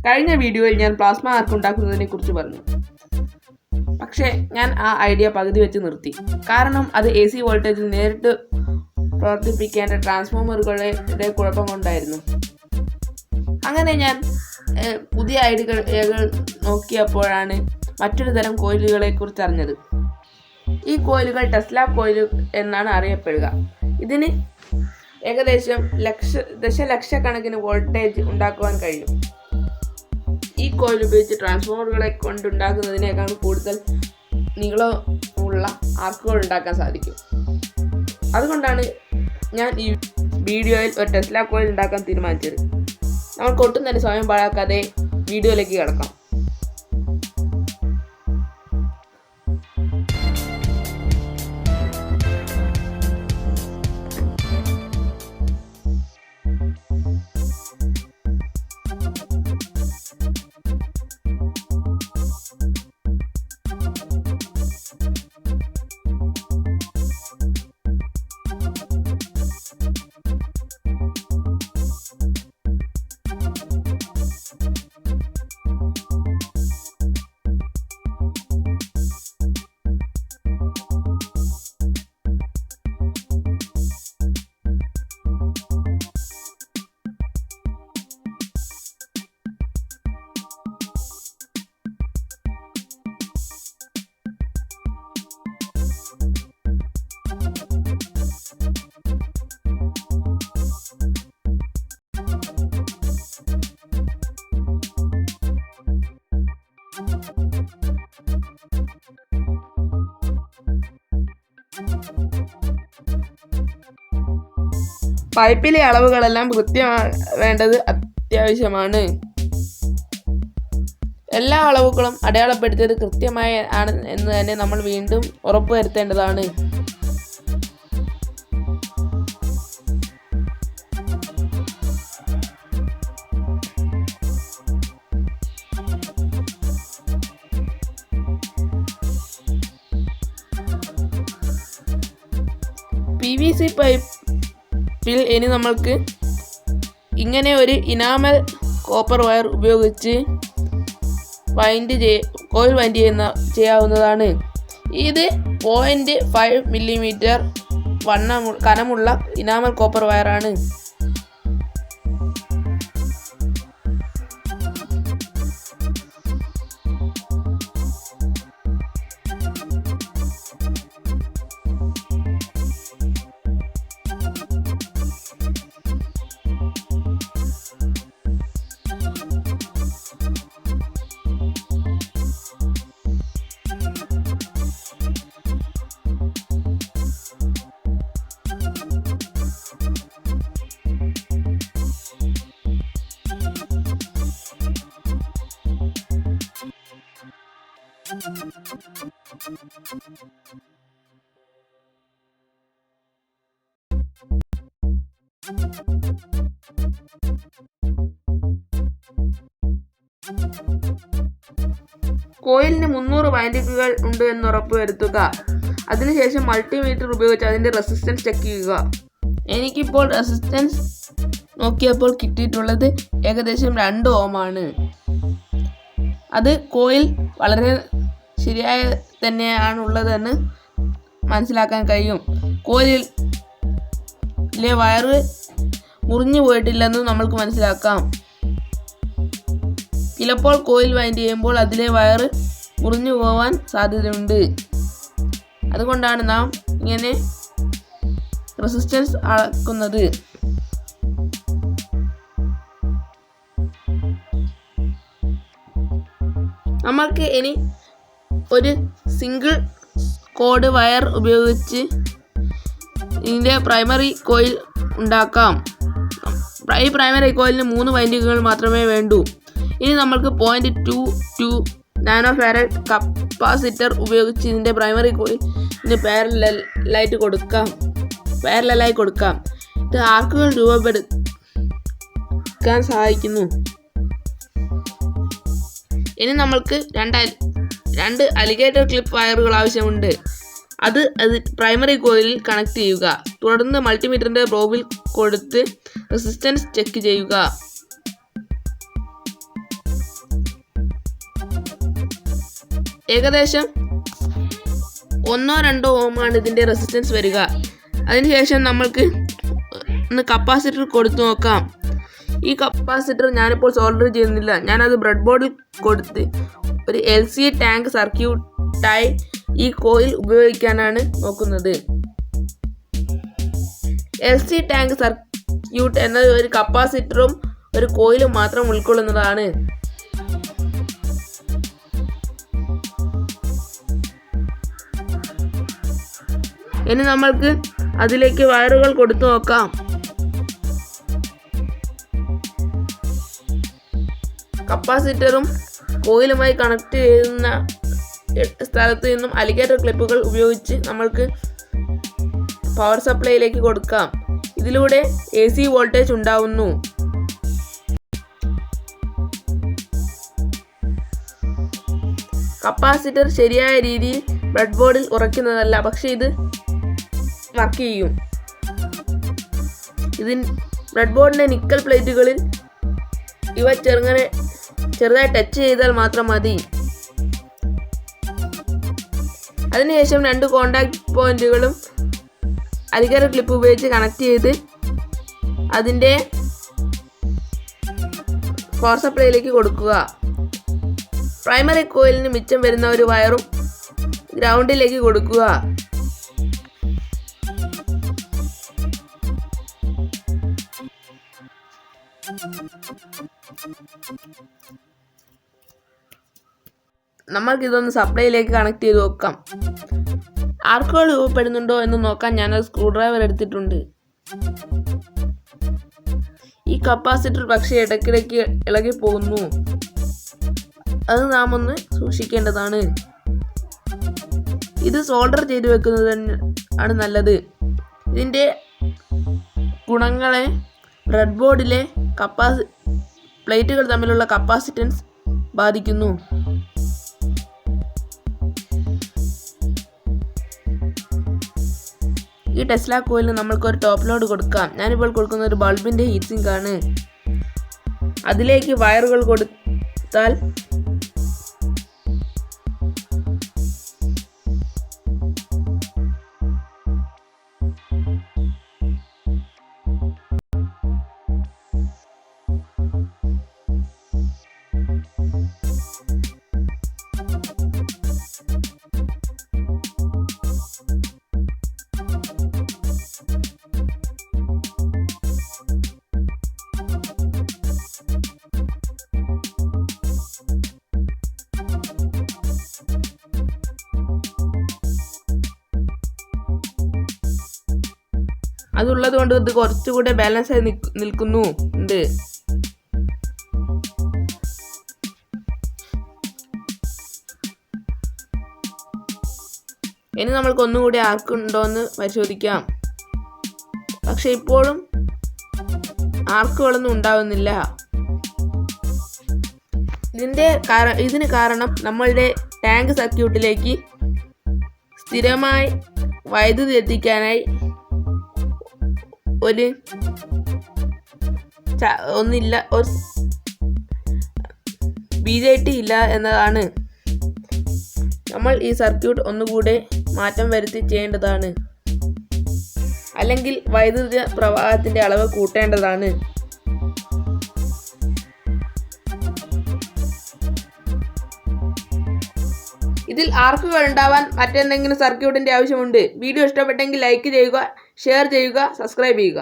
കഴിഞ്ഞ വീഡിയോയിൽ ഞാൻ പ്ലാസ്മ ആർക്ക് ഉണ്ടാക്കുന്നതിനെ കുറിച്ച് പറഞ്ഞു. പക്ഷേ ഞാൻ ആ ഐഡിയ പകുതി വെച്ച് നിർത്തി. കാരണം അത് AC വോൾട്ടേജിൽ നേരിട്ട് പ്രവർത്തിപ്പിക്കേണ്ട ട്രാൻസ്ഫോമറുകളുടെ കുഴപ്പം കൊണ്ടായിരുന്നു. അങ്ങനെ ഞാൻ പുതിയ ഐഡിയകൾ നോക്കിയപ്പോഴാണ് മറ്റൊരു തരം കോയിലുകളെ കുറിച്ച് അറിഞ്ഞത്. ഈ കോയിലുകൾ ടെസ്ല കോയിൽ എന്നാണ് അറിയപ്പെടുക. ഇതിന് ഏകദേശം ദശലക്ഷക്കണക്കിന് വോൾട്ടേജ് ഉണ്ടാക്കുവാൻ കഴിയും. ഈ കോയിൽ ഉപയോഗിച്ച് ട്രാൻസ്ഫോമറുകളെ കൊണ്ടുണ്ടാക്കുന്നതിനേക്കാൾ കൂടുതൽ നീളമുള്ള ആർക്കുകൾ ഉണ്ടാക്കാൻ സാധിക്കും. അതുകൊണ്ടാണ് ഞാൻ ഈ വീഡിയോയിൽ ഒരു ടെസ്ല കോയിൽ ഉണ്ടാക്കാൻ തീരുമാനിച്ചത്. നമുക്ക് ഒട്ടും തന്നെ സമയം പാഴാക്കാതെ വീഡിയോയിലേക്ക് കിടക്കാം. പൈപ്പിലെ അളവുകളെല്ലാം കൃത്യമാവേണ്ടത് അത്യാവശ്യമാണ്. എല്ലാ അളവുകളും അടയാളപ്പെടുത്തിയത് കൃത്യമായി ആണ് എന്ന് തന്നെ നമ്മൾ വീണ്ടും ഉറപ്പുവരുത്തേണ്ടതാണ്. PVC പൈപ്പിൽ ഇനി നമ്മൾക്ക് ഇങ്ങനെ ഒരു ഇനാമൽ കോപ്പർ വയർ ഉപയോഗിച്ച് കോയിൽ വൈൻഡ് ചെയ്യാവുന്നതാണ്. ഇത് 0.5 മില്ലിമീറ്റർ കനമുള്ള ഇനാമൽ കോപ്പർ വയറാണ്. കോയിലിന് 300 വൈൻഡിങ്ങുകൾ ഉണ്ട് എന്ന് ഉറപ്പുവരുത്തുക. അതിനുശേഷം മൾട്ടിമീറ്റർ ഉപയോഗിച്ച് അതിൻ്റെ റെസിസ്റ്റൻസ് ചെക്ക് ചെയ്യുക. എനിക്കിപ്പോൾ റെസിസ്റ്റൻസ് നോക്കിയപ്പോൾ കിട്ടിയിട്ടുള്ളത് ഏകദേശം 2 ഓം ആണ്. അത് കോയിൽ വളരെ ശരിയായ തന്നെയാണുള്ളതെന്ന് മനസ്സിലാക്കാൻ കഴിയും. കോയിലിലെ വയറ് മുറിഞ്ഞു പോയിട്ടില്ലെന്നും നമ്മൾക്ക് മനസ്സിലാക്കാം. ചിലപ്പോൾ കോയിൽ വൈൻഡ് ചെയ്യുമ്പോൾ അതിലെ വയറ് മുറിഞ്ഞു പോവാൻ സാധ്യതയുണ്ട്. അതുകൊണ്ടാണ് നാം ഇങ്ങനെ റെസിസ്റ്റൻസ് അളക്കുന്നത്. നമ്മൾക്ക് ഇനി ഒരു സിംഗിൾ കോഡ് വയർ ഉപയോഗിച്ച് ഇതിൻ്റെ പ്രൈമറി കോയിൽ ഉണ്ടാക്കാം. ഈ പ്രൈമറി കോയിലിന് 3 വൈൻഡിങ്ങുകൾ മാത്രമേ വേണ്ടൂ. ഇനി നമ്മൾക്ക് 0.22 നാനോ ഫാരഡ് കപ്പാസിറ്റർ ഉപയോഗിച്ച് ഇതിൻ്റെ പ്രൈമറി കോയിലിന് പാരലലായി കൊടുക്കാം. ഇത് ആർക്കുകൾ രൂപപ്പെടുത്താൻ സഹായിക്കുന്നു. ഇനി നമ്മൾക്ക് രണ്ട് അലിഗേറ്റർ ക്ലിപ്പ് വയറുകൾ ആവശ്യമുണ്ട്. അത് പ്രൈമറി കോയിലിൽ കണക്ട് ചെയ്യുക. തുടർന്ന് മൾട്ടിമീറ്ററിൻ്റെ പ്രോബിൽ കൊടുത്ത് റെസിസ്റ്റൻസ് ചെക്ക് ചെയ്യുക. ഏകദേശം 1-2 ഓമാണ് ഇതിൻ്റെ റെസിസ്റ്റൻസ് വരിക. അതിനുശേഷം നമ്മൾക്ക് ഒന്ന് കപ്പാസിറ്റർ കൊടുത്തു നോക്കാം. ഈ കപ്പാസിറ്റർ ഞാനിപ്പോൾ സോൾഡർ ചെയ്യുന്നില്ല, ഞാനത് ബ്രെഡ് ബോർഡിൽ കൊടുത്ത് ഒരു LC ടാങ്ക് സർക്യൂട്ടായി ഈ കോയിൽ ഉപയോഗിക്കാനാണ് നോക്കുന്നത്. LC ടാങ്ക് സർക്യൂട്ട് എന്നത് ഒരു കപ്പാസിറ്ററും ഒരു കോയിലും മാത്രം ഉൾക്കൊള്ളുന്നതാണ്. ഇനി നമ്മൾക്ക് അതിലേക്ക് വയറുകൾ കൊടുത്തു നോക്കാം. കപ്പാസിറ്ററും കോയിലുമായി കണക്ട് ചെയ്യുന്ന സ്ഥലത്ത് നിന്നും അലിഗേറ്റർ ക്ലിപ്പുകൾ ഉപയോഗിച്ച് നമ്മൾക്ക് പവർ സപ്ലൈയിലേക്ക് കൊടുക്കാം. ഇതിലൂടെ AC വോൾട്ടേജ് ഉണ്ടാവുന്നു. കപ്പാസിറ്റർ ശരിയായ രീതിയിൽ ബ്രെഡ് ബോർഡിൽ ഉറയ്ക്കുന്നതല്ല, പക്ഷെ ഇത് വർക്ക് ചെയ്യും. ബ്രെഡ് ബോർഡിന്റെ നിക്കൽ പ്ലേറ്റുകളിൽ ഇവ ചെറുതായി ടച്ച് ചെയ്താൽ മാത്രം മതി. അതിനുശേഷം 2 കോണ്ടാക്ട് പോയിന്റുകളും അലിഗേറ്റർ ക്ലിപ്പ് ഉപയോഗിച്ച് കണക്ട് ചെയ്ത് അതിൻ്റെ പവർ സപ്ലൈയിലേക്ക് കൊടുക്കുക. പ്രൈമറി കോയിലിന് മിച്ചം വരുന്ന ഒരു വയറും ഗ്രൗണ്ടിലേക്ക് കൊടുക്കുക. നമ്മൾക്കിതൊന്ന് സപ്ലൈയിലേക്ക് കണക്ട് ചെയ്ത് നോക്കാം. ആർക്കുകൾ രൂപപ്പെടുന്നുണ്ടോ എന്ന് നോക്കാൻ ഞാനൊരു സ്ക്രൂ ഡ്രൈവർ എടുത്തിട്ടുണ്ട്. ഈ കപ്പാസിറ്റർ പക്ഷേ ഇടയ്ക്കിടയ്ക്ക് ഇളകി പോകുന്നു. അത് നാം ഒന്ന് സൂക്ഷിക്കേണ്ടതാണ്. ഇത് സോൾഡർ ചെയ്ത് വെക്കുന്നത് ആണ് നല്ലത്. ഇതിൻ്റെ ഗുണങ്ങളെ ബ്രെഡ് ബോർഡിലെ പ്ലേറ്റുകൾ തമ്മിലുള്ള കപ്പാസിറ്റൻസ് ബാധിക്കുന്നു. ഈ ടെസ്ല കോയിലിന് നമ്മൾക്ക് ഒരു ടോപ്പ് ലോഡ് കൊടുക്കാം. ഞാനിപ്പോൾ കൊടുക്കുന്ന ഒരു ബൾബിൻ്റെ ഹീറ്റ് സിങ്ക് ആണ്. അതിലേക്ക് വയറുകൾ കൊടുത്താൽ അതുള്ളത് കൊണ്ട് ഇത് കുറച്ചുകൂടെ ബാലൻസ് ആയി നിൽക്കുന്നുണ്ട്. ഇനി നമ്മൾക്ക് ഒന്നുകൂടി ആർക്കുണ്ടോ എന്ന് പരിശോധിക്കാം. പക്ഷെ ഇപ്പോഴും ആർക്കുകളൊന്നും ഉണ്ടാവുന്നില്ല. ഇതിന് കാരണം നമ്മളുടെ ടാങ്ക് സർക്യൂട്ടിലേക്ക് സ്ഥിരമായി വൈദ്യുതി എത്തിക്കാനായി ഒരു BJT ഇല്ല എന്നതാണ്. നമ്മൾ ഈ സർക്യൂട്ട് ഒന്നുകൂടെ മാറ്റം വരുത്തി ചെയ്യേണ്ടതാണ്. അല്ലെങ്കിൽ വൈദ്യുത പ്രവാഹത്തിന്റെ അളവ് കൂട്ടേണ്ടതാണ്. ഇതിൽ ആർക്കുകൾ ഉണ്ടാവാൻ മറ്റെന്തെങ്കിലും സർക്യൂട്ടിന്റെ ആവശ്യമുണ്ട്. വീഡിയോ ഇഷ്ടപ്പെട്ടെങ്കിൽ ലൈക്ക് ചെയ്യുക, ഷെയർ ചെയ്യുക, സബ്സ്ക്രൈബ് ചെയ്യുക.